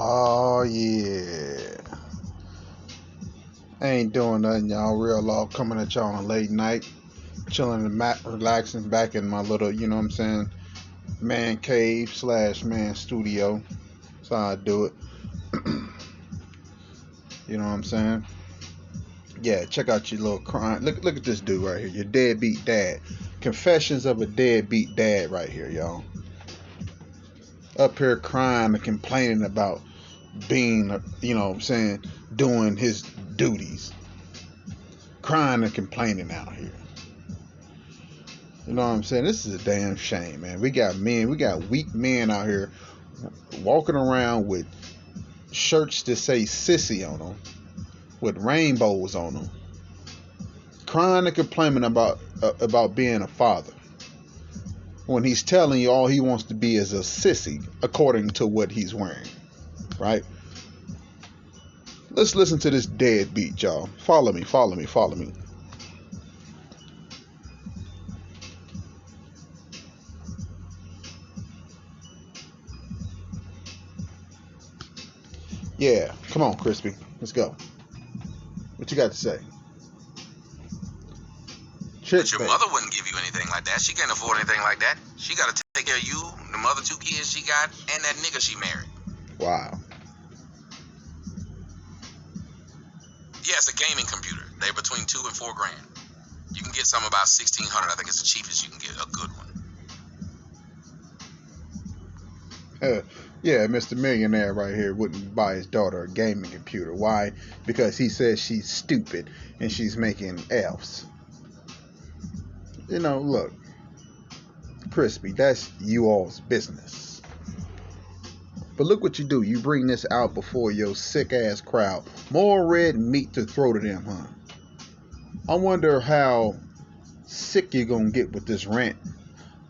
Oh yeah. I ain't doing nothing, y'all. Real law coming at y'all on a late night. Chilling and relaxing back in my little, man cave slash man studio. That's how I do it. You know what I'm saying? Yeah, check out your little crime. Look at this dude right here. Your deadbeat dad. Confessions of a deadbeat dad right here, y'all. Up here crying and complaining about being, doing his duties. Crying and complaining out here. You know what I'm saying? This is a damn shame, man. We got weak men out here walking around with shirts that say sissy on them, with rainbows on them, crying and complaining about being a father, when he's telling you all he wants to be is a sissy, according to what he's wearing, right? Let's listen to this deadbeat, y'all. Follow me. Yeah, come on, Crispy. Let's go. What you got to say? But your mother wouldn't give you anything like that. She can't afford anything like that. She got to take care of you, the other two kids she got, and that nigga she married. Wow. Yeah, it's a gaming computer. They're between $2,000 and $4,000. You can get some about $1,600. I think it's the cheapest you can get a good one. Yeah, Mr. Millionaire right here wouldn't buy his daughter a gaming computer. Why? Because he says she's stupid and she's making F's. Look, Crispy, that's you all's business. But look what you do. You bring this out before your sick-ass crowd. More red meat to throw to them, huh? I wonder how sick you're going to get with this rant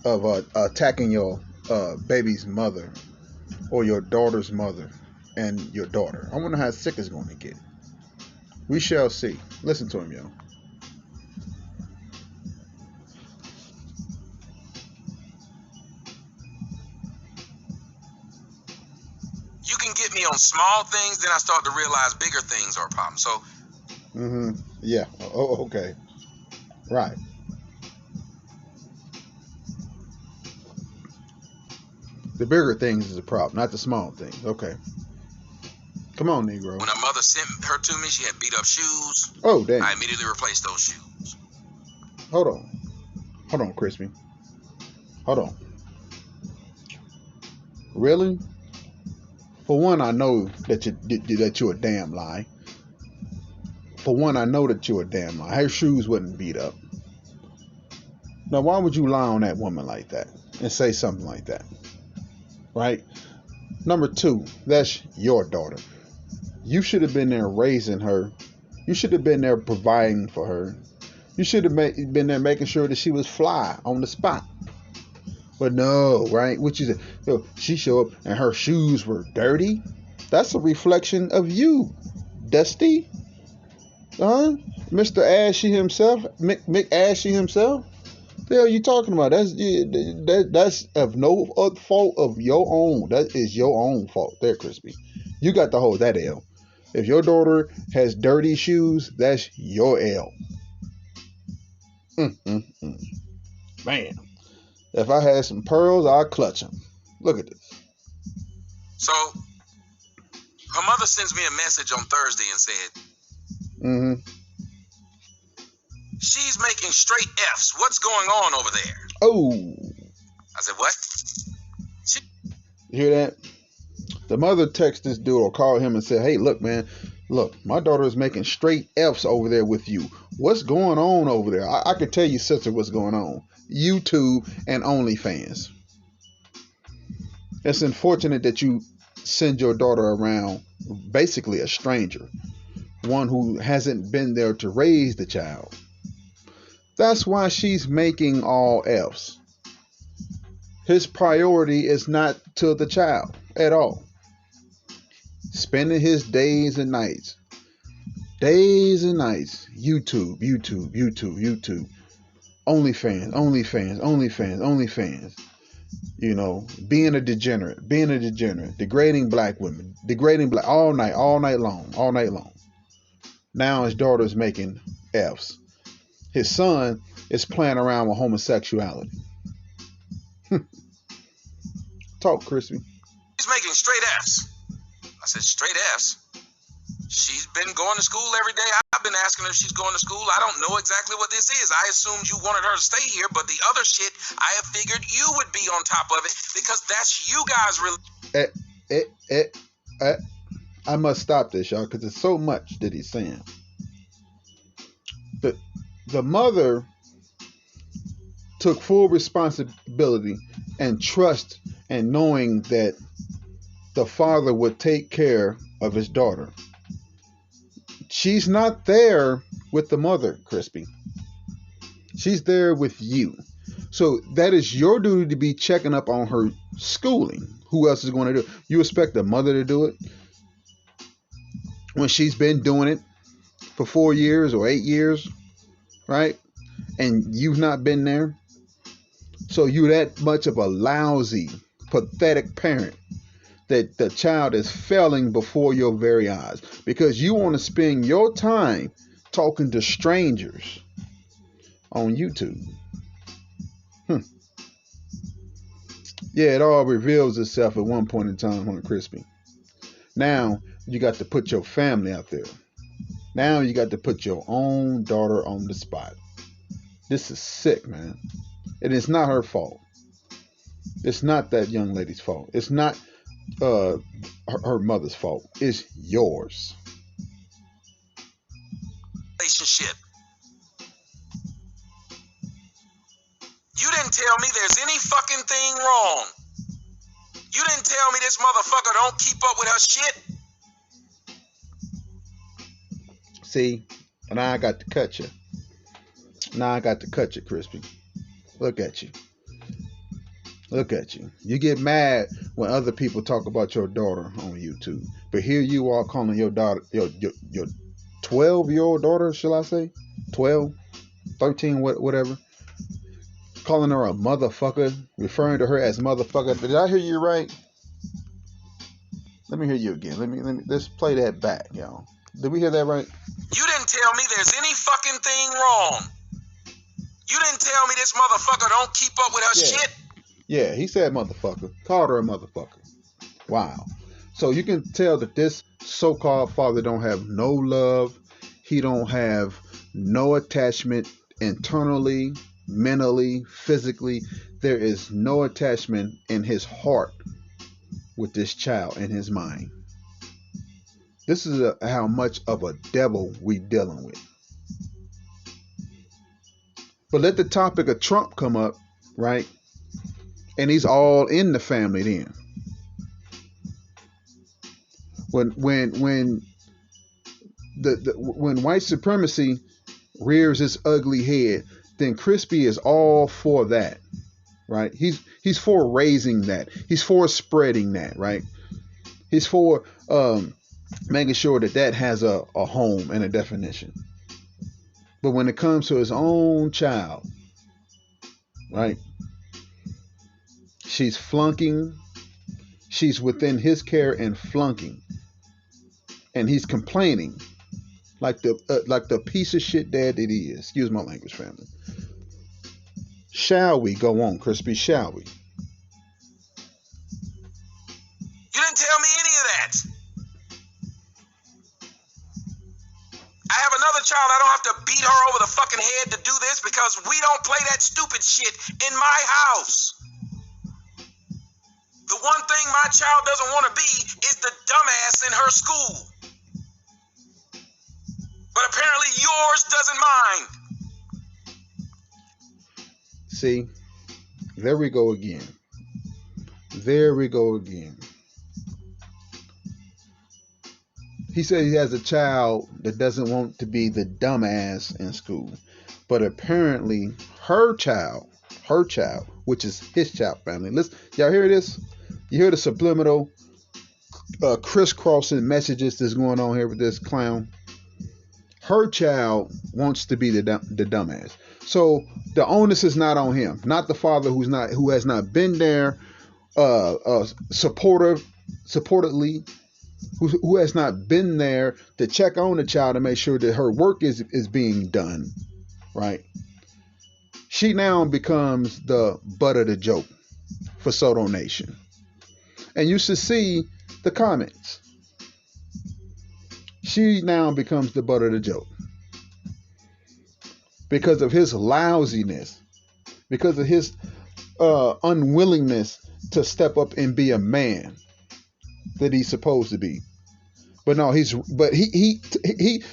of attacking your baby's mother or your daughter's mother and your daughter. I wonder how sick it's going to get. We shall see. Listen to him, yo. You can get me on small things, then I start to realize bigger things are a problem. So. Yeah. Oh, okay. Right. The bigger things is a problem, not the small things. Okay. Come on, Negro. When her mother sent her to me, she had beat up shoes. Oh, damn. I immediately replaced those shoes. Hold on, Crispy. Hold on. Really? For one, I know that you're a damn lie. For one, I know that you're a damn lie. Her shoes wouldn't beat up. Now, why would you lie on that woman like that and say something like that? Right? Number two, that's your daughter. You should have been there raising her. You should have been there providing for her. You should have been there making sure that she was fly on the spot. But no, right? What you said? She showed up and her shoes were dirty. That's a reflection of you, Dusty. Mr. Ashy himself, Mick Ashy himself. The hell you talking about? That's of no fault of your own. That is your own fault there, Crispy. You got to hold that L. If your daughter has dirty shoes, that's your L. Man, if I had some pearls, I'd clutch them. Look at this. So, her mother sends me a message on Thursday and said, she's making straight F's. What's going on over there? Oh. I said, what? You hear that? The mother texted this dude or called him and said, hey, look, man. Look, my daughter is making straight F's over there with you. What's going on over there? I can tell you, sister, what's going on. YouTube and OnlyFans. It's unfortunate that you send your daughter around basically a stranger. One who hasn't been there to raise the child. That's why she's making all F's. His priority is not to the child at all. Spending his days and nights, YouTube, OnlyFans. being a degenerate, degrading black women, degrading black all night long. Now his daughter's making F's. His son is playing around with homosexuality. Talk, Crispy. She's making straight F's. I said, straight F's? She's been going to school every day. I've been asking her if she's going to school. I don't know exactly what this is. I assumed you wanted her to stay here, but the other shit, I have figured you would be on top of it because that's you guys really. I must stop this, y'all, because there's so much that he's saying. The mother took full responsibility and trust and knowing that the father would take care of his daughter. She's not there with the mother, Crispy. She's there with you. So that is your duty to be checking up on her schooling. Who else is going to do it? You expect the mother to do it when she's been doing it for 4 years or 8 years, right? And you've not been there. So you're that much of a lousy, pathetic parent that the child is failing before your very eyes because you want to spend your time talking to strangers on YouTube. Yeah, it all reveals itself at one point in time on Crispy. Now you got to put your family out there. Now you got to put your own daughter on the spot. This is sick, man. And it's not her fault. It's not that young lady's fault. It's not her mother's fault. It's yours. Relationship. You didn't tell me there's any fucking thing wrong. You didn't tell me this motherfucker don't keep up with her shit. See, now I got to cut you. Crispy. Look at you. You get mad when other people talk about your daughter on YouTube. But here you are calling your daughter, your 12-year-old daughter, shall I say? 12, 13, whatever. Calling her a motherfucker, referring to her as motherfucker. Did I hear you right? Let me hear you again. Let's play that back, y'all. Did we hear that right? You didn't tell me there's any fucking thing wrong. You didn't tell me this motherfucker don't keep up with her shit. Yeah, he said motherfucker. Called her a motherfucker. Wow. So you can tell that this so-called father don't have no love. He don't have no attachment internally, mentally, physically. There is no attachment in his heart with this child in his mind. This is how much of a devil we dealing with. But let the topic of Trump come up, right? And he's all in the family then. When white supremacy rears its ugly head, then Crispy is all for that, right? He's for raising that. He's for spreading that, right? He's for making sure that has a home and a definition. But when it comes to his own child, right? She's flunking. She's within his care and flunking. And he's complaining like the piece of shit dad that he is. Excuse my language, family. Shall we go on, Crispy? Shall we? You didn't tell me any of that. I have another child. I don't have to beat her over the fucking head to do this because we don't play that stupid shit in my house. The one thing my child doesn't want to be is the dumbass in her school. But apparently yours doesn't mind. See, there we go again. He said he has a child that doesn't want to be the dumbass in school. But apparently her child, which is his child, family. Listen, y'all hear this? You hear the subliminal crisscrossing messages that's going on here with this clown? Her child wants to be the dumbass. So the onus is not on him, not the father who has not been there supportedly, who has not been there to check on the child and make sure that her work is being done right. She now becomes the butt of the joke for Soto Nation, and you should see the comments. She now becomes the butt of the joke because of his lousiness, because of his unwillingness to step up and be a man that he's supposed to be. But no, he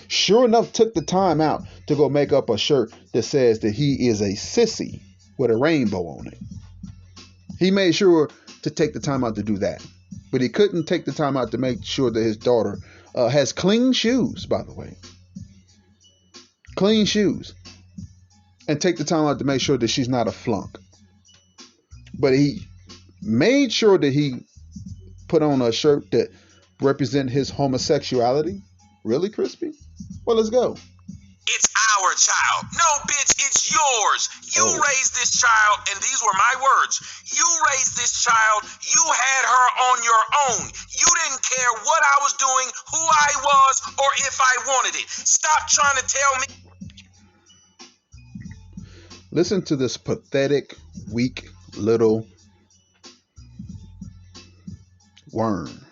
sure enough took the time out to go make up a shirt that says that he is a sissy with a rainbow on it. He made sure to take the time out to do that, but he couldn't take the time out to make sure that his daughter has clean shoes. By the way, clean shoes, and take the time out to make sure that she's not a flunk. But he made sure that he put on a shirt that represent his homosexuality. Really, Crispy? Well, let's go. It's our child. No, bitch, it's yours. You raised this child, and these were my words. You raised this child. You had her on your own. You didn't care what I was doing, who I was, or if I wanted it. Stop trying to tell me. Listen to this pathetic, weak little worm.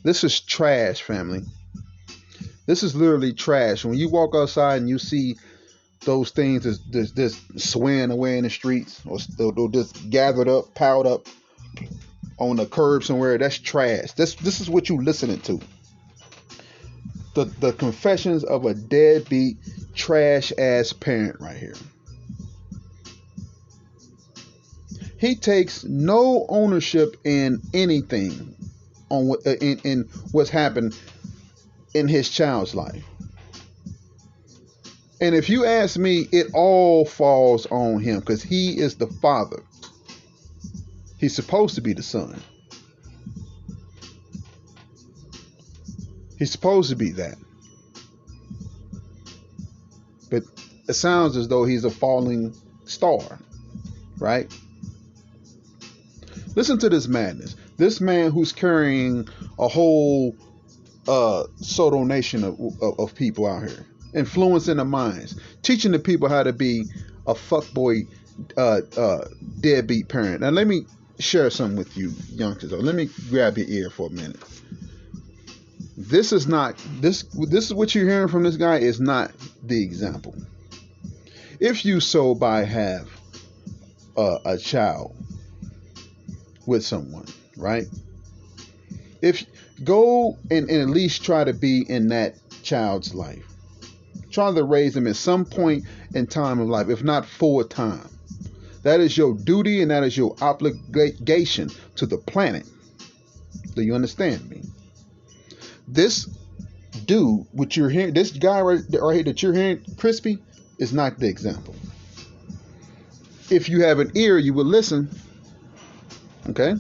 This is trash, family. This is literally trash. When you walk outside and you see those things just swaying away in the streets, or just gathered up, piled up on the curb somewhere, that's trash. This is what you listening to. The confessions of a deadbeat, trash ass parent right here. He takes no ownership in anything on in what's happened in his child's life. And if you ask me, it all falls on him because he is the father. He's supposed to be the son. He's supposed to be that. But it sounds as though he's a falling star, right? Listen to this madness. This man who's carrying a whole Soto Nation of people out here, influencing the minds, teaching the people how to be a fuckboy deadbeat parent. Now let me share something with you, youngsters. Let me grab your ear for a minute. This is what you're hearing from this guy is not the example. If you so by have a child with someone, right? If go and at least try to be in that child's life. Try to raise them at some point in time of life, if not full time. That is your duty and that is your obligation to the planet. Do you understand me? This dude, what you're hearing, this guy right here that you're hearing, Crispy, is not the example. If you have an ear, you will listen. Okay?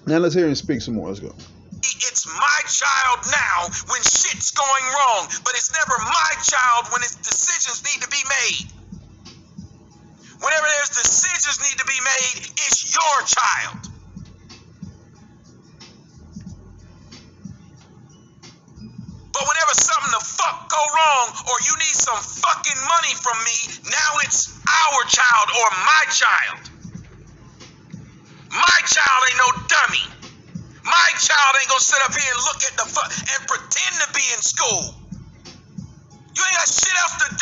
Now let's hear him speak some more. Let's go. It's my child now when shit's going wrong, but it's never my child when its decisions need to be made. Whenever there's decisions need to be made, it's your child. But whenever something the fuck go wrong or you need some fucking money from me, now it's our child or my child. My child ain't no dummy. My child ain't gonna sit up here and look at the and pretend to be in school. You ain't got shit else to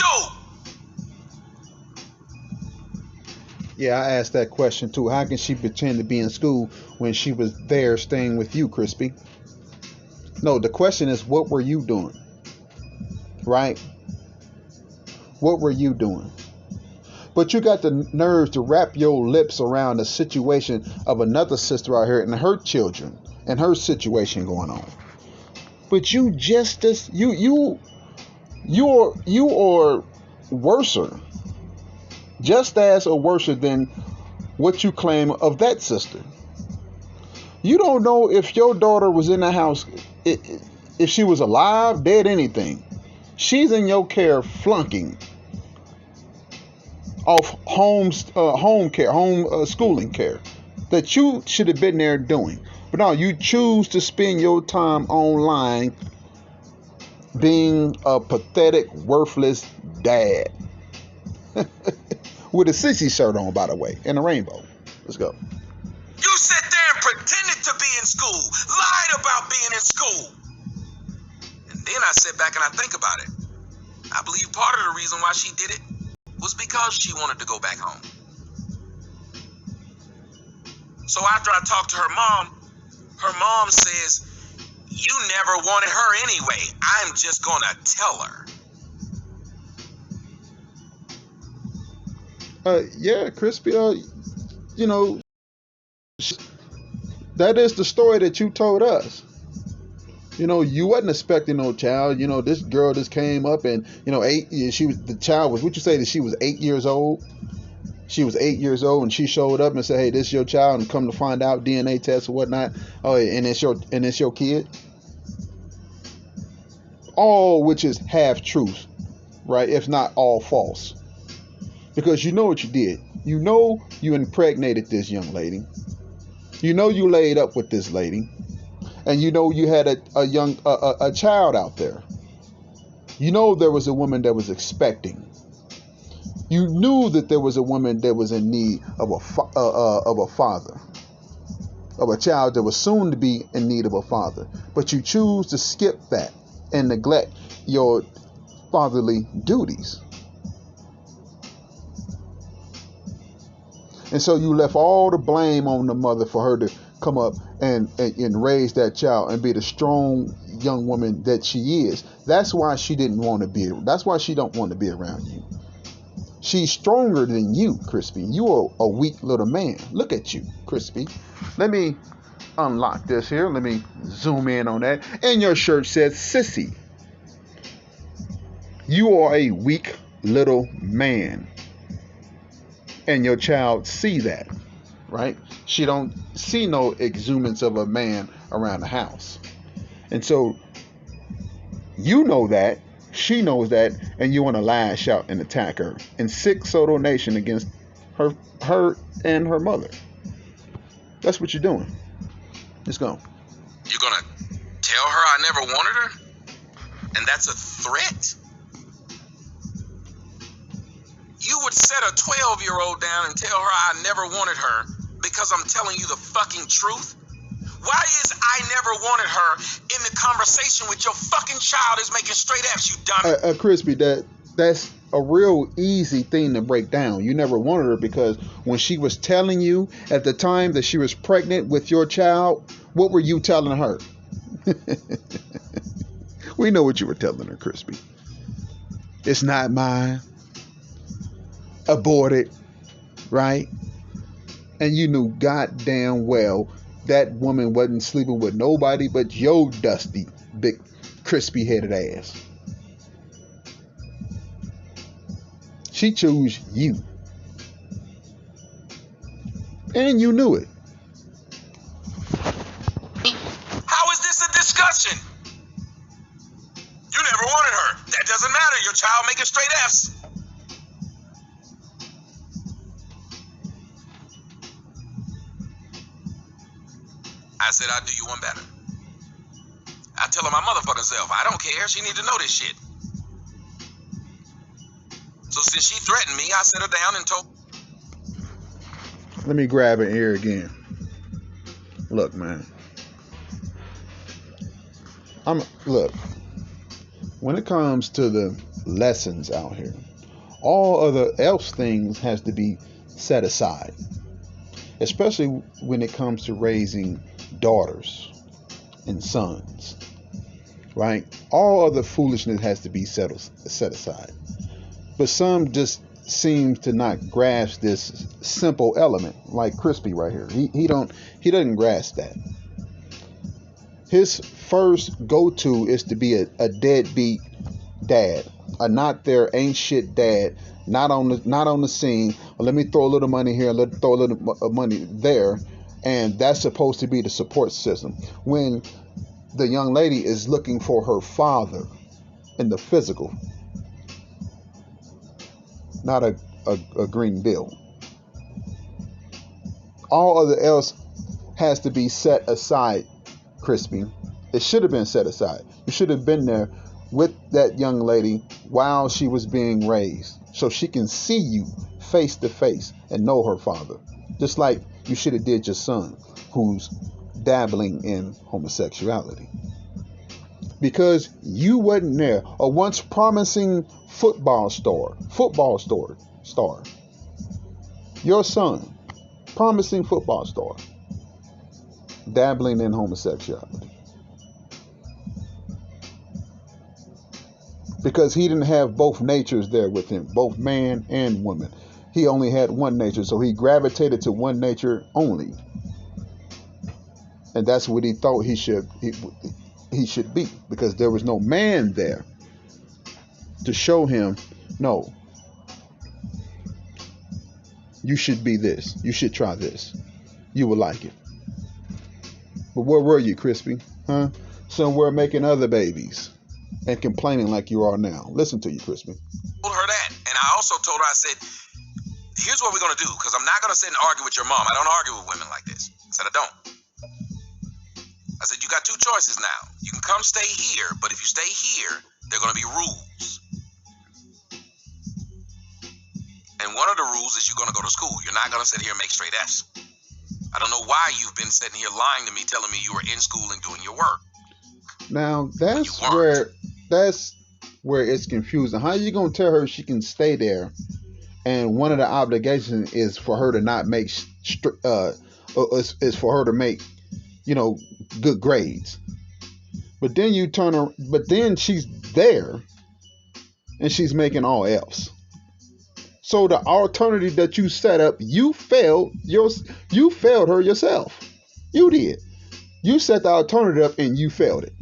do. Yeah, I asked that question too. How can she pretend to be in school when she was there staying with you, Crispy? No, the question is, what were you doing? Right? What were you doing? But you got the nerve to wrap your lips around the situation of another sister out here and her children and her situation going on. But you just as you are worser, just as or worser than what you claim of that sister. You don't know if your daughter was in the house, if she was alive, dead, anything. She's in your care flunking. off home care, home schooling care that you should have been there doing. But no, you choose to spend your time online being a pathetic, worthless dad with a sissy shirt on, by the way, and a rainbow. Let's go. You sat there and pretended to be in school, lied about being in school. And then I sit back and I think about it. I believe part of the reason why she did it was because she wanted to go back home. So after I talked to her mom says, "You never wanted her anyway. I'm just gonna tell her." Yeah, Crispy, you know, that is the story that you told us. You know, you wasn't expecting no child. You know, this girl just came up and, the child was, what you say, that she was 8 years old? She was 8 years old and she showed up and said, "Hey, this is your child," and come to find out DNA tests or whatnot. Oh, and it's your kid. All which is half truth, right? If not all false. Because you know what you did. You know you impregnated this young lady. You know you laid up with this lady. And you know you had a child out there. You know there was a woman that was expecting. You knew that there was a woman that was in need of a father, of a child that was soon to be in need of a father. But you choose to skip that and neglect your fatherly duties. And so you left all the blame on the mother for her to come up and raise that child and be the strong young woman that she is. That's why she didn't want to be. That's why she don't want to be around you. She's stronger than you, Crispy. You are a weak little man. Look at you, Crispy. Let me unlock this here. Let me zoom in on that. And your shirt says sissy. You are a weak little man. And your child see that, right? She don't see no exuberance of a man around the house. And so you know that, she knows that, and you want to lash out and attack her in sick soda nation against her and her mother. That's what you're doing. Let's go. You're gonna tell her I never wanted her? And that's a threat? You would set a 12-year-old down and tell her I never wanted her because I'm telling you the fucking truth? Why is "I never wanted her" in the conversation with your fucking child is making straight F's, you dummy? Crispy, that's a real easy thing to break down. You never wanted her because when she was telling you at the time that she was pregnant with your child, what were you telling her? We know what you were telling her, Crispy. It's not mine. Aborted, right? And you knew goddamn well that woman wasn't sleeping with nobody but your dusty, big, crispy headed ass. She chose you. And you knew it. How is this a discussion? You never wanted her. That doesn't matter. Your child making straight F's. I said I'd do you one better. I tell her my motherfucking self. I don't care. She need to know this shit. So since she threatened me, I set her down and told. Let me grab an ear again. Look, man. Look. When it comes to the lessons out here, all other else things has to be set aside. Especially when it comes to raising daughters and sons, right? All other foolishness has to be set aside. But some just seems to not grasp this simple element, like Crispy right here. He doesn't grasp that. His first go-to is to be a deadbeat dad, a not there, ain't shit dad, not on the scene. Well, let me throw a little money here, let throw a little money there, and that's supposed to be the support system. When the young lady is looking for her father in the physical, not a a green bill. All other else has to be set aside, Crispy. It should have been set aside. You should have been there with that young lady while she was being raised so she can see you face to face and know her father. Just like you should have did your son who's dabbling in homosexuality. Because you wasn't there. A once promising football star. Your son, promising football star, dabbling in homosexuality. Because he didn't have both natures there with him, both man and woman. He only had one nature, so he gravitated to one nature only. And that's what he thought he should be, because there was no man there to show him, no, you should be this, you should try this, you will like it. But where were you, Crispy? Huh? Somewhere making other babies and complaining like you are now. Listen to you, Crispy. Told her that, and I also told her, I said, here's what we're gonna do, because I'm not gonna sit and argue with your mom. I don't argue with women like this. I said, I don't. I said, you got two choices now. You can come stay here, but if you stay here, there are going to be rules. And one of the rules is you're going to go to school. You're not going to sit here and make straight F's. I don't know why you've been sitting here lying to me, telling me you were in school and doing your work. Now, that's where it's confusing. How are you going to tell her she can stay there, and one of the obligations is for her to not make, is for her to make, good grades. But then then she's there and she's making all F's. So the alternative that you set up, you failed her yourself. You did. You set the alternative up and you failed it.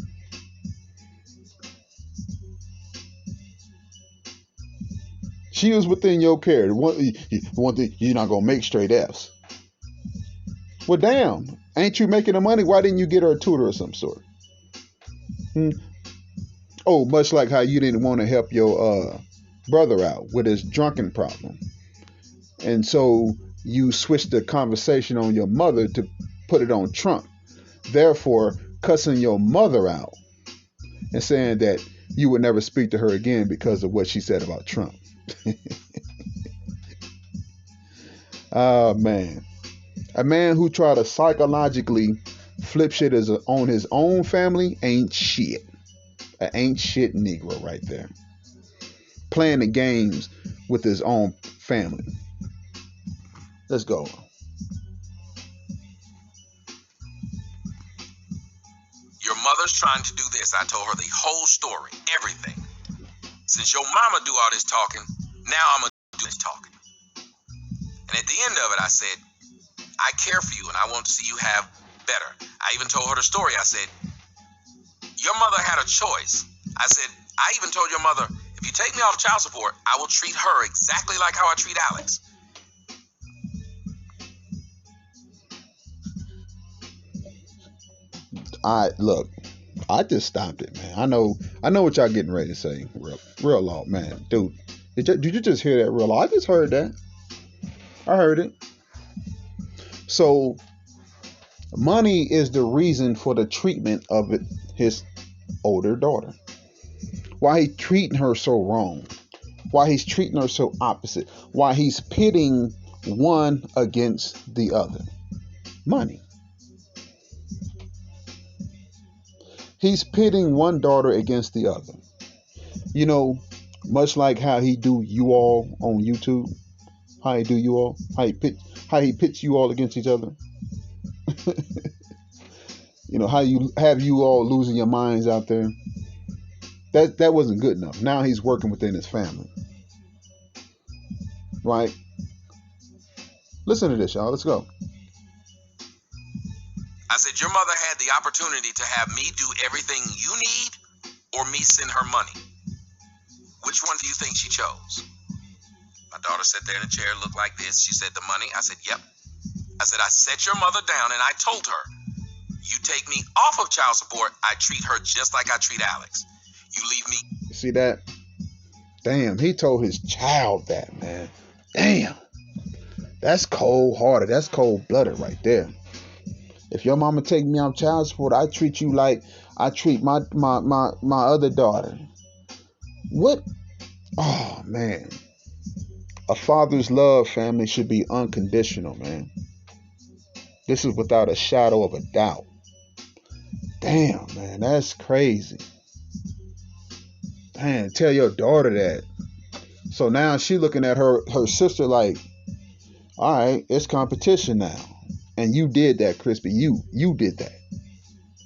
She was within your care. One thing, you're not gonna make straight F's. Well, damn. Ain't you making the money? Why didn't you get her a tutor of some sort? Oh, much like how you didn't want to help your brother out with his drunken problem. And so you switched the conversation on your mother to put it on Trump. Therefore, cussing your mother out and saying that you would never speak to her again because of what she said about Trump. Oh, man. A man who tried to psychologically flip shit on his own family ain't shit. An ain't shit Negro right there. Playing the games with his own family. Let's go. Your mother's trying to do this. I told her the whole story, everything. Since your mama do all this talking, now I'm going to do this talking. And at the end of it, I said, I care for you and I want to see you have better. I even told her the story. I said, your mother had a choice. I said, I even told your mother, if you take me off child support, I will treat her exactly like how I treat Alex. I just stopped it, man. I know what y'all getting ready to say. Real law, man. Dude, did you just hear that real law? I just heard that. I heard it. So, money is the reason for the treatment of his older daughter. Why he treating her so wrong? Why he's treating her so opposite? Why he's pitting one against the other? Money. He's pitting one daughter against the other. Much like how he do you all on YouTube. How he do you all. How he pits you all against each other. How you have you all losing your minds out there. That wasn't good enough. Now he's working within his family. Right? Listen to this, y'all. Let's go. I said, your mother had the opportunity to have me do everything you need or me send her money. Which one do you think she chose? My daughter sat there in a chair, looked like this. She said, the money. I said, yep. I said, I set your mother down and I told her, you take me off of child support, I treat her just like I treat Alex. You leave me. See that? Damn, he told his child that, man. Damn. That's cold hearted. That's cold blooded right there. If your mama take me on child support, I treat you like I treat my other daughter. What? Oh man. A father's love, family, should be unconditional, man. This is without a shadow of a doubt. Damn, man, that's crazy. Man, tell your daughter that. So now she looking at her sister like, all right, it's competition now. And you did that, Crispy. You did that.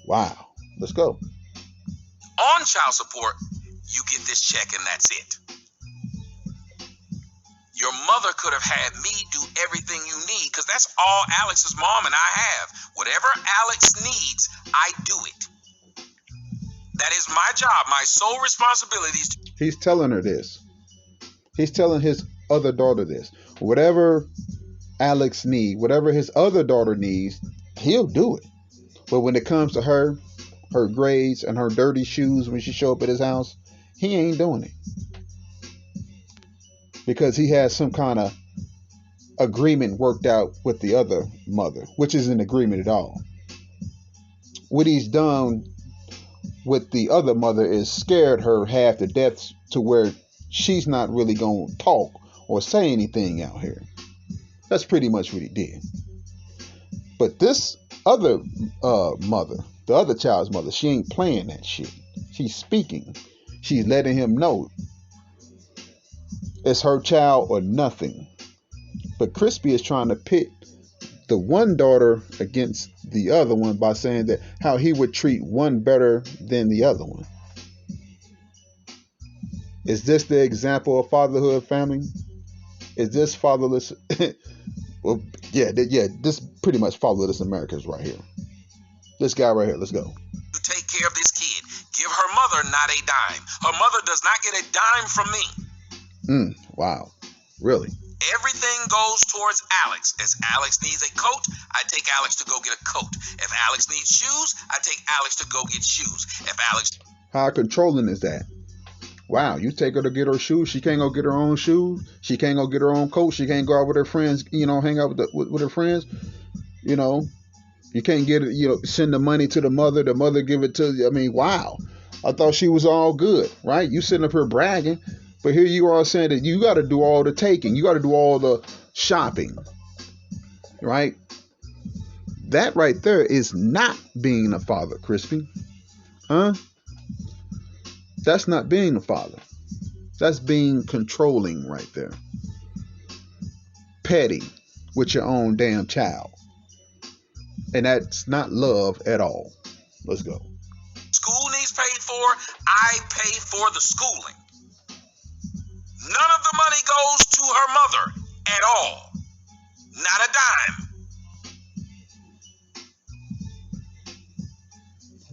Wow. Let's go. On child support, you get this check and that's it. Your mother could have had me do everything you need because that's all Alex's mom and I have. Whatever Alex needs, I do it. That is my job, my sole responsibility. He's telling her this. He's telling his other daughter this. Whatever Alex needs, whatever his other daughter needs, he'll do it. But when it comes to her grades, and her dirty shoes when she show up at his house, he ain't doing it. Because he has some kind of agreement worked out with the other mother, which isn't agreement at all. What he's done with the other mother is scared her half to death to where she's not really going to talk or say anything out here. That's pretty much what he did. But this other mother, the other child's mother, she ain't playing that shit. She's speaking. She's letting him know it's her child or nothing. But Crispy is trying to pit the one daughter against the other one by saying that how he would treat one better than the other one. Is this the example of fatherhood, family? Is this fatherless? Well, yeah, this pretty much fatherless America's right here. This guy right here, let's go. To take care of this kid, give her mother not a dime. Her mother does not get a dime from me. Wow, really? Everything goes towards Alex. If Alex needs a coat, I take Alex to go get a coat. If Alex needs shoes, I take Alex to go get shoes. If Alex... How controlling is that? Wow, you take her to get her shoes, she can't go get her own shoes, she can't go get her own coat, she can't go out with her friends, hang out with her friends, you can't get it, send the money to the mother give it to you. I mean, wow. I thought she was all good, right? You sitting up here bragging, but here you are saying that you got to do all the taking, you got to do all the shopping, right? That right there is not being a father, Crispy. Huh? That's not being a father. That's being controlling right there. Petty with your own damn child. And that's not love at all. Let's go. School needs paid for, I pay for the schooling. None of the money goes to her mother at all. Not a dime.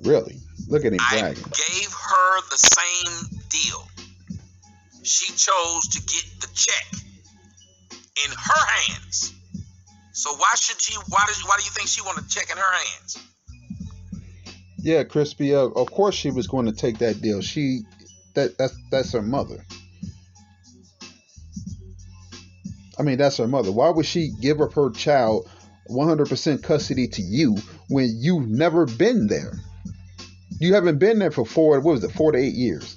Really? Look at him bragging. I gave her the same deal. She chose to get the check in her hands. So why do you think she wanted a check in her hands? Yeah, Crispy, of course she was going to take that deal. That's her mother. I mean, that's her mother. Why would she give up her child 100% custody to you when you've never been there? You haven't been there for 4 to 8 years.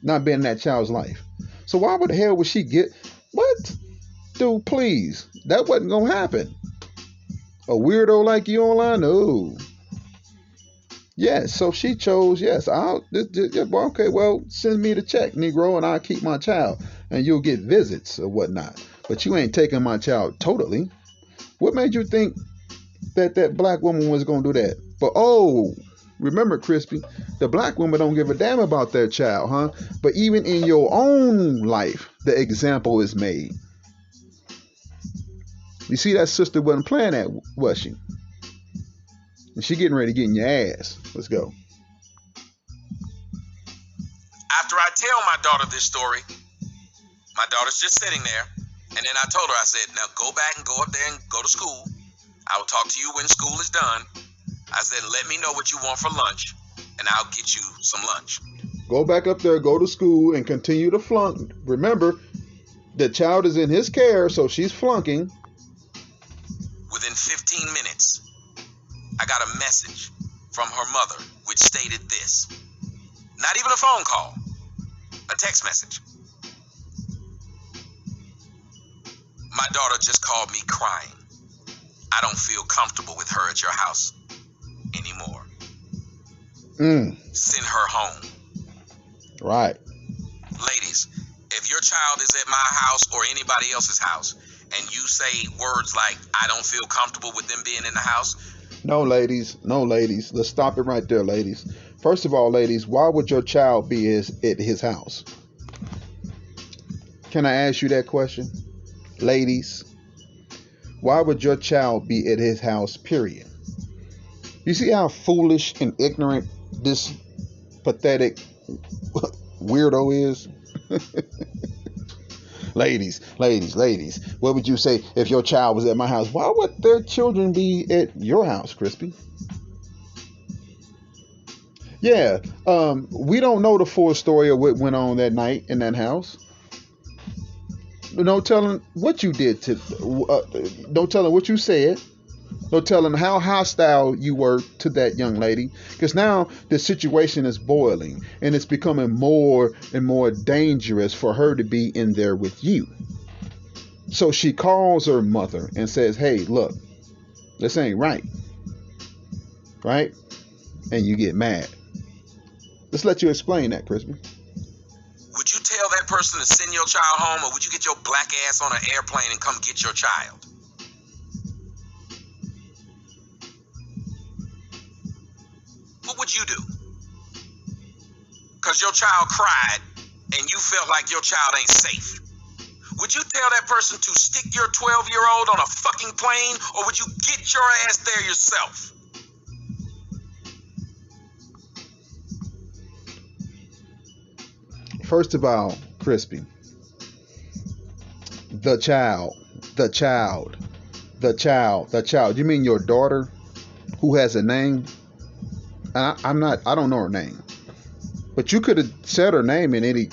Not been in that child's life. So why the hell would she get... What? Dude, please. That wasn't going to happen. A weirdo like you online? No. Yes, so she chose, yes, okay, well, send me the check, Negro, and I'll keep my child. And you'll get visits or whatnot. But you ain't taking my child totally. What made you think that black woman was going to do that? But, remember, Crispy, the black woman don't give a damn about their child, huh? But even in your own life, the example is made. You see, that sister wasn't playing that, was she? And she getting ready to get in your ass. Let's go. After I tell my daughter this story, my daughter's just sitting there. And then I told her, I said, now go back and go up there and go to school. I will talk to you when school is done. I said, let me know what you want for lunch, and I'll get you some lunch. Go back up there, go to school, and continue to flunk. Remember, The child is in his care, so she's flunking. Within 15 minutes, I got a message from her mother, which stated this. Not even a phone call, a text message. My daughter just called me crying. I don't feel comfortable with her at your house anymore. Send her home. Right. Ladies, if your child is at my house or anybody else's house, and you say words like, I don't feel comfortable with them being in the house. No, ladies. No, ladies. Let's stop it right there, ladies. First of all, ladies, why would your child be at his house? Can I ask you that question? Ladies, why would your child be at his house, period? You see how foolish and ignorant this pathetic weirdo is? Ladies, what would you say if your child was at my house? Why would their children be at your house, Crispy? Yeah, we don't know the full story of what went on that night in that house. No telling what you did to, no telling what you said. No telling how hostile you were to that young lady. Because now the situation is boiling and it's becoming more and more dangerous for her to be in there with you. So she calls her mother and says, hey, look, this ain't right. Right? And you get mad. Let's let you explain that, Crispy. Would you tell that person to send your child home, or would you get your black ass on an airplane and come get your child? What would you do? Because your child cried and you felt like your child ain't safe. Would you tell that person to stick your 12-year-old on a fucking plane, or would you get your ass there yourself? First of all, Crispy, the child. You mean your daughter who has a name? I don't know her name, but you could have said her name in any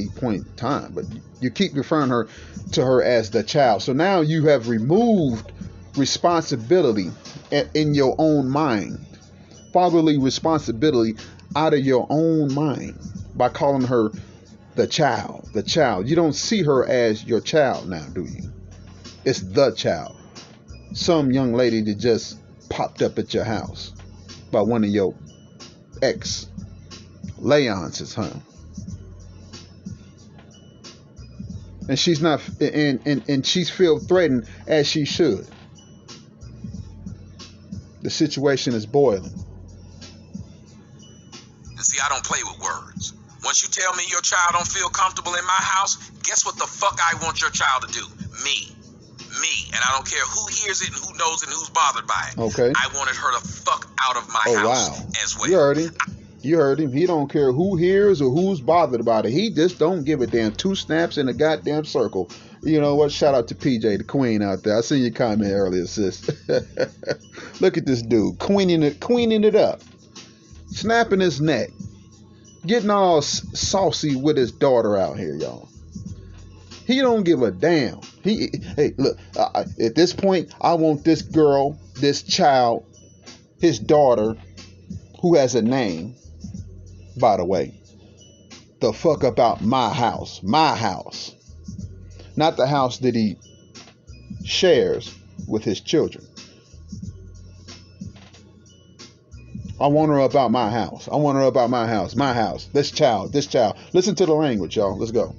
point in time, but you keep referring to her as the child. So now you have removed responsibility in your own mind, fatherly responsibility out of your own mind by calling her the child. You don't see her as your child now, do you? It's the child. Some young lady that just popped up at your house by one of your ex-Leon's, huh? And she's not, and she's feel threatened, as she should. The situation is boiling. And see, I don't play with words. Once you tell me your child don't feel comfortable in my house, guess what the fuck I want your child to do? Me. And I don't care who hears it and who knows and who's bothered by it. Okay. I wanted her to fuck out of my house as well. You heard him. He don't care who hears or who's bothered about it. He just don't give a damn. 2 snaps in a goddamn circle. You know what? Shout out to PJ, the queen out there. I seen your comment earlier, sis. Look at this dude. Queening it up. Snapping his neck. Getting all saucy with his daughter out here, y'all. He don't give a damn. Hey, look, at this point, I want this girl, this child, his daughter, who has a name, by the way, the fuck about my house. My house. Not the house that he shares with his children. I want her about my house. My house. This child. Listen to the language, y'all. Let's go.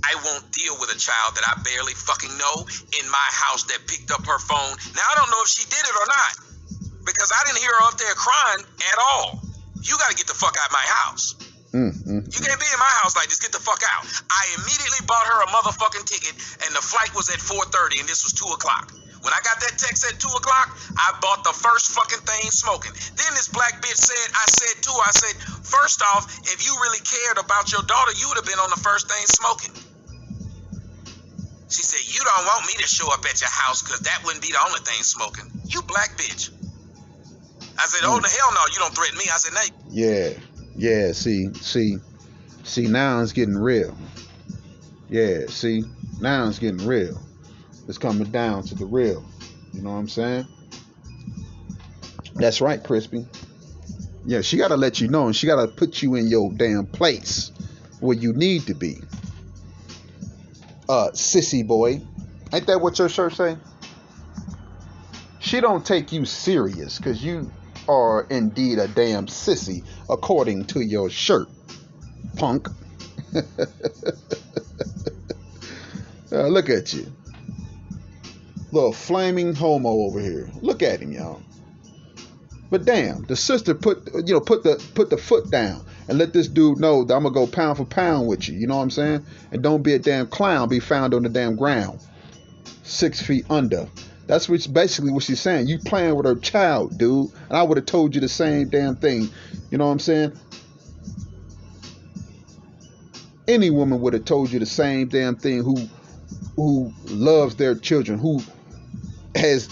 I won't deal with a child that I barely fucking know in my house that picked up her phone. Now, I don't know if she did it or not, because I didn't hear her up there crying at all. You got to get the fuck out of my house. You can't be in my house like this. Get the fuck out. I immediately bought her a motherfucking ticket, and the flight was at 4:30, and this was 2 o'clock. When I got that text at 2 o'clock, I bought the first fucking thing smoking. Then this black bitch said, I said, first off, if you really cared about your daughter, you would have been on the first thing smoking. She said, you don't want me to show up at your house because that wouldn't be the only thing smoking. You black bitch. I said, oh, the hell no, you don't threaten me. I said, no. Yeah, see, now it's getting real. Yeah, see, Now it's getting real. It's coming down to the real. You know what I'm saying? That's right, Crispy. Yeah, she gotta let you know, and she gotta put you in your damn place where you need to be. Sissy boy. Ain't that what your shirt say? She don't take you serious because you are indeed a damn sissy, according to your shirt, punk. Look at you. Little flaming homo over here. Look at him, y'all. But damn, the sister put the foot down and let this dude know that I'm gonna go pound for pound with you. You know what I'm saying? And don't be a damn clown, be found on the damn ground, 6 feet under. That's basically what she's saying. You playing with her child, dude. And I would have told you the same damn thing. You know what I'm saying? Any woman would have told you the same damn thing who loves their children, who has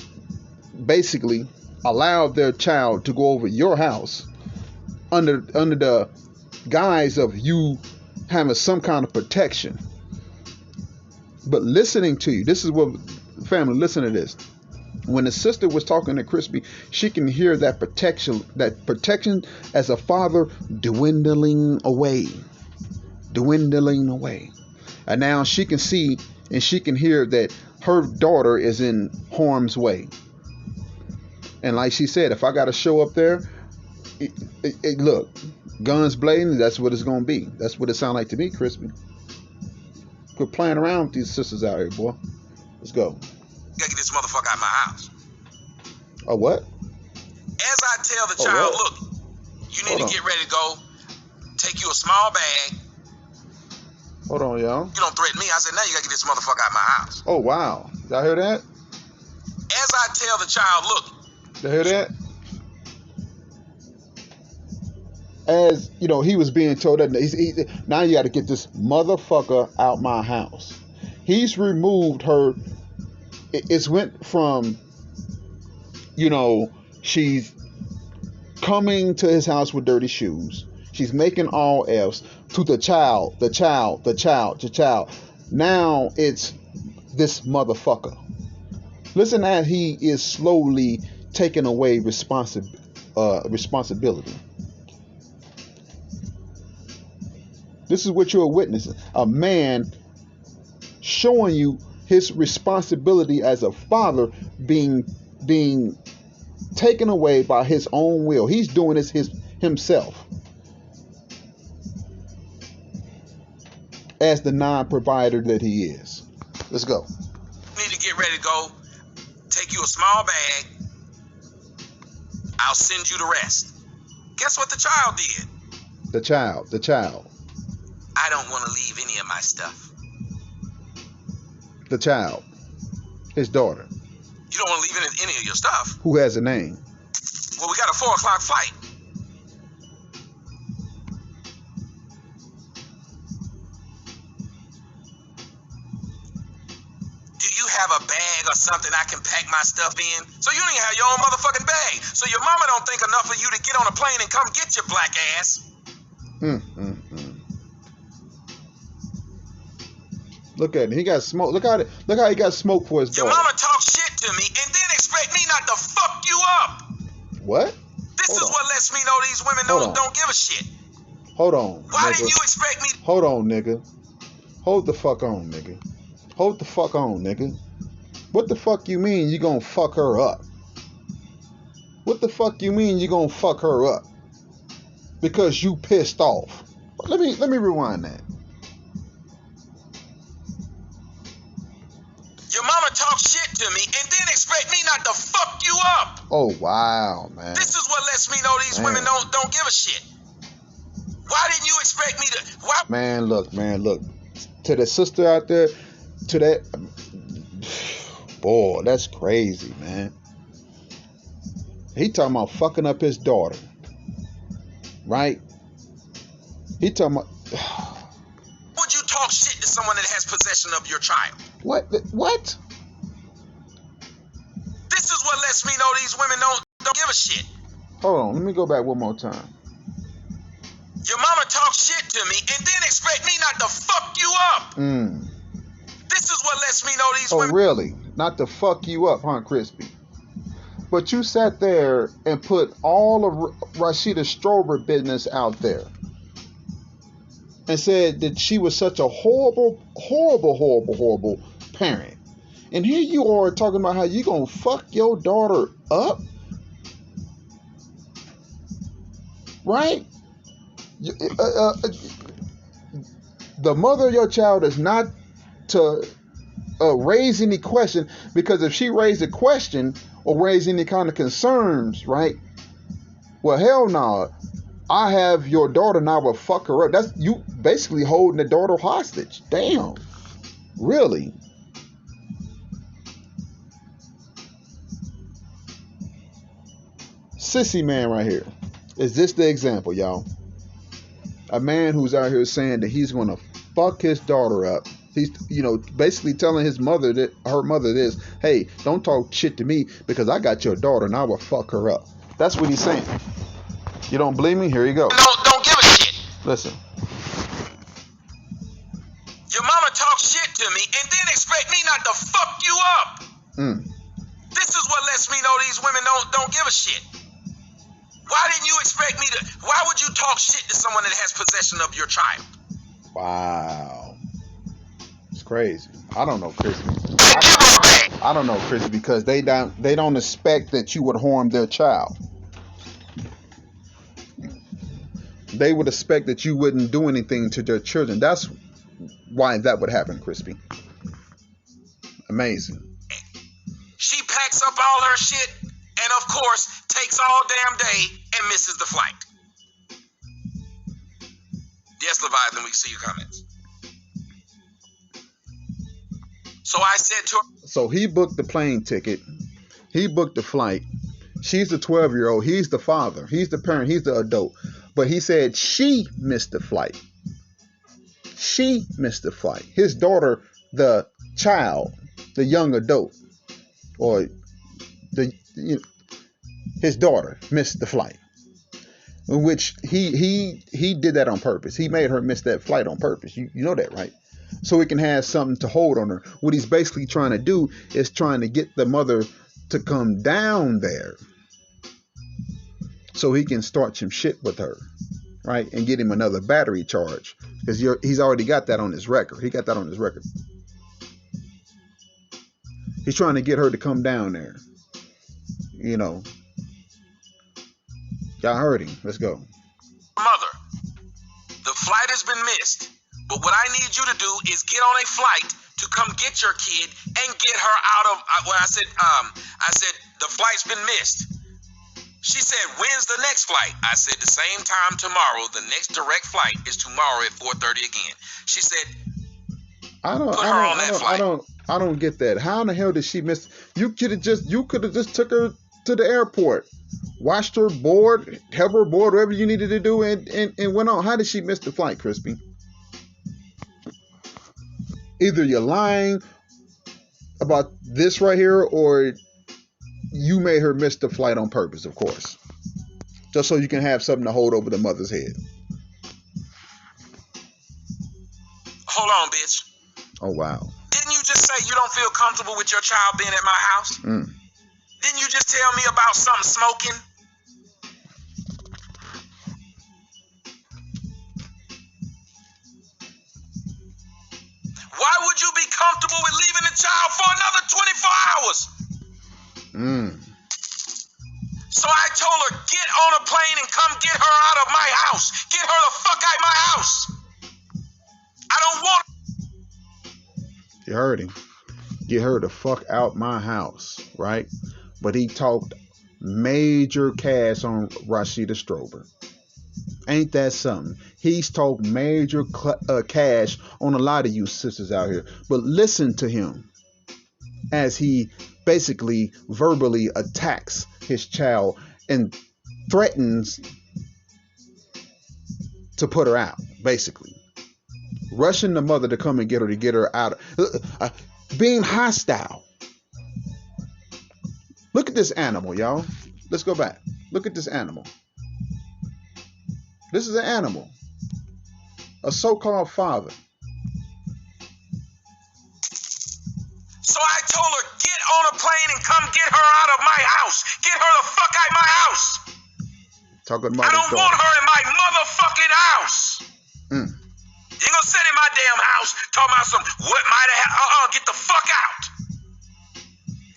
basically allowed their child to go over your house under the guise of you having some kind of protection. But listening to you, this is what, family, listen to this. When the sister was talking to Crispy, she can hear that protection as a father dwindling away. And now she can see and she can hear that her daughter is in harm's way. And like she said, if I got to show up there, look, guns blazing, that's what it's going to be. That's what it sounds like to me, Crispy. Quit playing around with these sisters out here, boy. Let's go. You gotta get this motherfucker out of my house. Oh, what? As I tell the child, look, you need to get ready to go. Take you a small bag. Hold on, y'all. You don't threaten me. I said, now you gotta get this motherfucker out of my house. Oh, wow. Y'all hear that? As I tell the child, look. You hear that? As, you know, he was being told that now you got to get this motherfucker out my house. He's removed her. It's went from, you know, she's coming to his house with dirty shoes. She's making all F's to the child. Now it's this motherfucker. Listen as he is slowly taking away responsibility. This is what you're witnessing. A man showing you his responsibility as a father being taken away by his own will. He's doing this himself as the non-provider that he is. Let's go. You need to get ready to go. Take you a small bag. I'll send you the rest. Guess what the child did? The child. I don't want to leave any of my stuff. The child. His daughter. You don't want to leave any of your stuff? Who has a name? Well, we got a 4 o'clock flight. Do you have a bag or something I can pack my stuff in? So you don't even have your own motherfucking bag. So your mama don't think enough of you to get on a plane and come get your black ass. Look at him. He got smoke. Look how he got smoke for his daughter. Your mama talk shit to me and then expect me not to fuck you up. What? This is what lets me know these women don't give a shit. Hold on. Why didn't you expect me? Hold on, nigga. Hold the fuck on, nigga. Hold the fuck on, nigga. What the fuck you mean you gonna fuck her up? What the fuck you mean you gonna fuck her up? Because you pissed off. Let me rewind that. Your mama talk shit to me and then expect me not to fuck you up. Oh wow, man. This is what lets me know these women don't give a shit. Why didn't you expect me to? Why? Man, look. To the sister out there, to that boy, that's crazy, man. He talking about fucking up his daughter, right? He talking about. Would you talk shit to someone that has possession of your child? What? This is what lets me know these women don't give a shit. Hold on, let me go back one more time. Your mama talk shit to me and then expect me not to fuck you up. This is what lets me know these Oh, women. really? Not to fuck you up, huh, Crispy? But you sat there and put all of Rashida Strober business out there and said that she was such a horrible, horrible, horrible, horrible parent. And here you are talking about how you gonna fuck your daughter up, right? The mother of your child is not to raise any question, because if she raised a question or raised any kind of concerns, right? Well, hell no. I have your daughter and I will fuck her up. That's you basically holding the daughter hostage. Damn. Really? Sissy man right here. Is this the example, y'all? A man who's out here saying that he's gonna fuck his daughter up. He's, basically telling his mother that her mother this, hey, don't talk shit to me because I got your daughter and I will fuck her up. That's what he's saying. You don't believe me? Here you go. Don't give a shit. Listen. Your mama talks shit to me and then expect me not to fuck you up. This is what lets me know these women don't give a shit. Why didn't you expect me to? Why would you talk shit to someone that has possession of your child? Wow. It's crazy. I don't know, Chris. I don't know, Chris, because they don't expect that you would harm their child. They would expect that you wouldn't do anything to their children. That's why that would happen, Crispy. Amazing. She packs up all her shit and, of course, takes all damn day and misses the flight. Yes, Leviathan, we see your comments. So I said to her... So he booked the plane ticket. He booked the flight. She's the 12-year-old. He's the father. He's the parent. He's the adult. But he said she missed the flight. She missed the flight. His daughter, the child, the young adult, or his daughter missed the flight. In which he did that on purpose. He made her miss that flight on purpose. You know that, right? So he can have something to hold on her. What he's basically trying to do is trying to get the mother to come down there so he can start some shit with her, right? And get him another battery charge, because he's already got that on his record. He got that on his record. He's trying to get her to come down there. Y'all heard him. Let's go. Mother, the flight has been missed, but what I need you to do is get on a flight to come get your kid and get her out of... I said the flight's been missed. She said, when's the next flight? I said, the same time tomorrow. The next direct flight is tomorrow at 4:30 again. She said, I don't get that. How in the hell did she miss? You could have just took her to the airport, watched her board, help her board, whatever you needed to do, and went on. How did she miss the flight, Crispy? Either you're lying about this right here, or you made her miss the flight on purpose, of course. Just so you can have something to hold over the mother's head. Hold on, bitch. Oh, wow. Didn't you just say you don't feel comfortable with your child being at my house? Didn't you just tell me about something smoking? Why would you be comfortable with leaving the child for another 24 hours? So I told her, get on a plane and come get her out of my house. Get her the fuck out of my house. I don't want... You heard him. Get her the fuck out my house, right? But he talked major cash on Rashida Strober. Ain't that something? He's talked major cash on a lot of you sisters out here. But listen to him as he basically verbally attacks his child and threatens to put her out, basically. Rushing the mother to come and get her out. Being hostile. Look at this animal, y'all. Let's go back. Look at this animal. This is an animal. A so-called father. So I told her, get on a plane and come get her out of my house. Get her the fuck out of my house. Talking about I don't want her in my motherfucking house. You ain't gonna sit in my damn house talking about some what might have happened. Get the fuck out.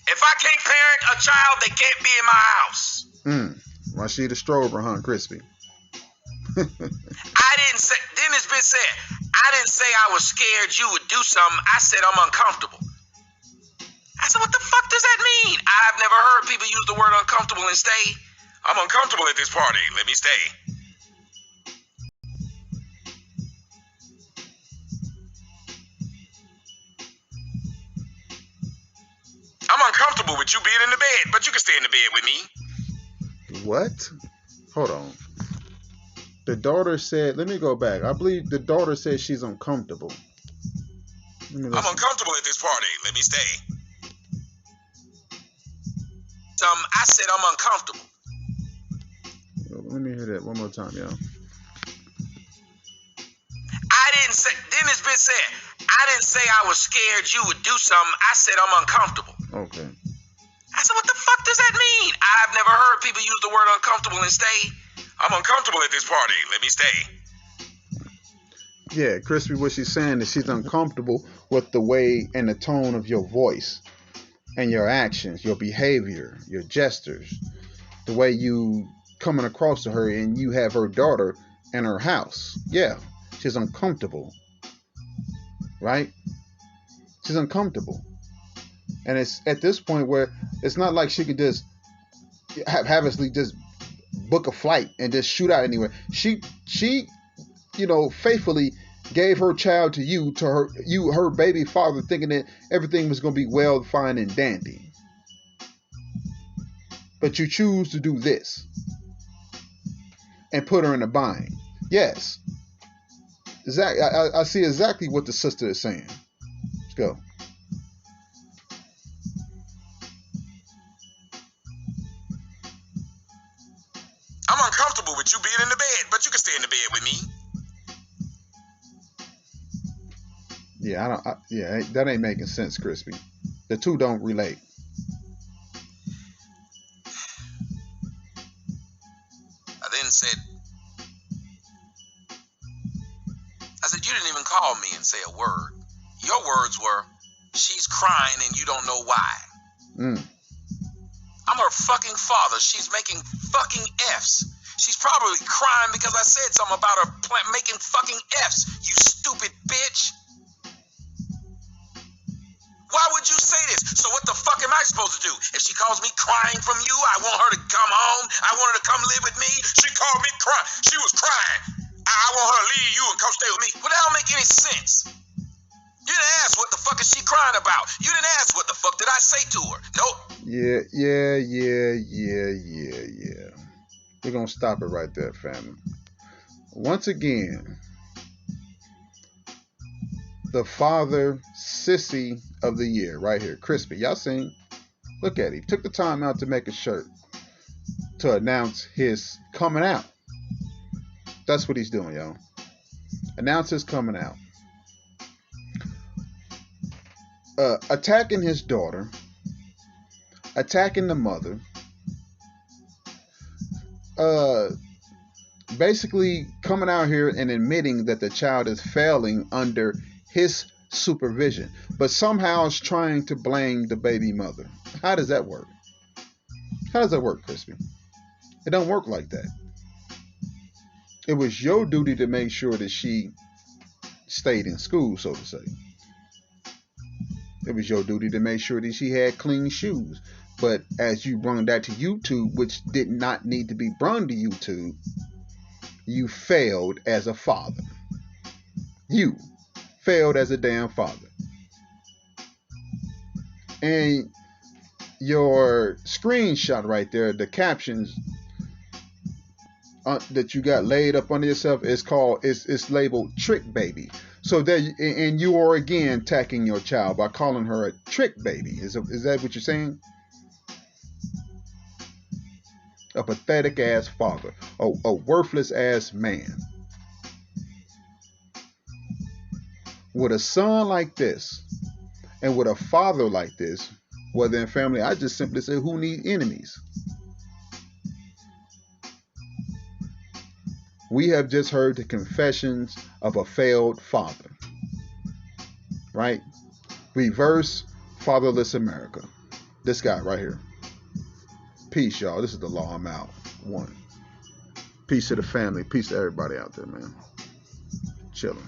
If I can't parent a child, they can't be in my house. Rashida Strober, huh, Crispy? I didn't say, then this bitch said, I didn't say I was scared you would do something. I said I'm uncomfortable. I said, what the fuck does that mean? I've never heard people use the word uncomfortable and stay. I'm uncomfortable at this party. Let me stay. I'm uncomfortable with you being in the bed, but you can stay in the bed with me. What? Hold on. The daughter said, let me go back. I believe the daughter said she's uncomfortable. I'm uncomfortable at this party. Let me stay. I said I'm uncomfortable. Let me hear that one more time, y'all. I didn't say, then this bitch said, I didn't say I was scared you would do something. I said I'm uncomfortable. Okay. I said, what the fuck does that mean? I've never heard people use the word uncomfortable and stay. I'm uncomfortable at this party. Let me stay. Yeah, Crispy, what she's saying is she's uncomfortable with the way and the tone of your voice and your actions, your behavior, your gestures, the way you coming across to her, and you have her daughter in her house. Yeah, she's uncomfortable, right? She's uncomfortable. And it's at this point where it's not like she could just haphazardly just book a flight and just shoot out anywhere. She faithfully gave her child to you, her baby father, thinking that everything was going to be well, fine, and dandy. But you choose to do this and put her in a bind. Yes. Exactly. I see exactly what the sister is saying. Let's go. I'm uncomfortable with you being in the bed, but you can stay in the bed with me. Yeah, that ain't making sense, Crispy. The two don't relate. I then said, you didn't even call me and say a word. Your words were, she's crying and you don't know why. I'm her fucking father. She's making fucking F's. She's probably crying because I said something about her making fucking F's, you stupid bitch. Why would you say this? So what the fuck am I supposed to do? If she calls me crying from you, I want her to come home. I want her to come live with me. She called me crying. She was crying. I want her to leave you and come stay with me. Well, that don't make any sense. You didn't ask what the fuck is she crying about. You didn't ask what the fuck did I say to her. Nope. Yeah. We're going to stop it right there, family. Once again, the father sissy of the year right here. Crispy, y'all seen? Look at him. Took the time out to make a shirt to announce his coming out. That's what he's doing, y'all. Announce his coming out. Attacking his daughter. Attacking the mother. Basically coming out here and admitting that the child is failing under his supervision, but somehow is trying to blame the baby mother. How does that work? How does that work, Crispy? It don't work like that. It was your duty to make sure that she stayed in school, so to say. It was your duty to make sure that she had clean shoes. But as you brung that to YouTube, which did not need to be brung to YouTube, you failed as a father. You failed as a damn father. And your screenshot right there, the captions that you got laid up under yourself it's labeled trick baby. So there, and you are again attacking your child by calling her a trick baby. Is that what you're saying? A pathetic ass father, a worthless ass man. With a son like this, And with a father like this, whether in family, I just simply say, who need enemies? We have just heard the confessions of a failed father, right? Reverse fatherless America. This guy right here. Peace, y'all. This is the law. I'm out. One. Peace to the family. Peace to everybody out there, man. Chilling.